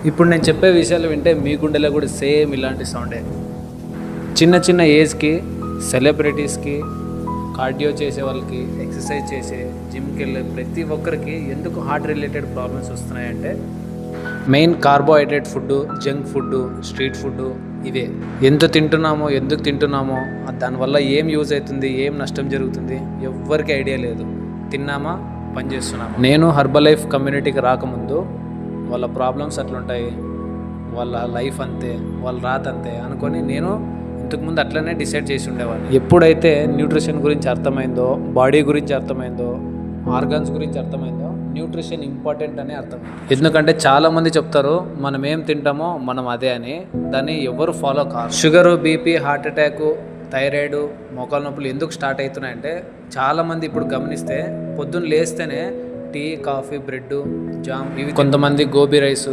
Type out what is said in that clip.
ఇప్పుడు నేను చెప్పే విషయాలు వింటే మీ గుండెలో కూడా సేమ్ ఇలాంటి సౌండే. చిన్న చిన్న ఏజ్కి సెలబ్రిటీస్కి, కార్డియో చేసే వాళ్ళకి, ఎక్సర్సైజ్ చేసే, జిమ్కి వెళ్ళే ప్రతి ఒక్కరికి ఎందుకు హార్ట్ రిలేటెడ్ ప్రాబ్లమ్స్ వస్తున్నాయంటే main carbohydrate food, junk food, street food ఇవే. ఎంత తింటున్నామో, ఎందుకు తింటున్నామో, దానివల్ల ఏం యూజ్ అవుతుంది, ఏం నష్టం జరుగుతుంది ఎవ్వరికి ఐడియా లేదు. తిన్నామా, పని చేస్తున్నామా. నేను హర్బల్ లైఫ్ కమ్యూనిటీకి రాకముందు వాళ్ళ ప్రాబ్లమ్స్ అట్లుంటాయి, వాళ్ళ లైఫ్ అంతే, వాళ్ళ రాత అంతే అనుకొని నేను ఇంతకుముందు అట్లనే డిసైడ్ చేసి ఉండేవాడిని. ఎప్పుడైతే న్యూట్రిషన్ గురించి అర్థమైందో, బాడీ గురించి అర్థమైందో, ఆర్గాన్స్ గురించి అర్థమైందో, న్యూట్రిషన్ ఇంపార్టెంట్ అని అర్థమైంది. ఎందుకంటే చాలామంది చెప్తారు మనం ఏం తింటామో మనం అదే అని, దాన్ని ఎవరు ఫాలో కాదు. Sugar, BP, heart attack, thyroid, మోకాలు నొప్పులు ఎందుకు స్టార్ట్ అవుతున్నాయంటే చాలామంది ఇప్పుడు గమనిస్తే పొద్దున్న లేస్తేనే టీ, కాఫీ, బ్రెడ్, జామ్, ఇవి కొంతమంది గోబీ రైసు,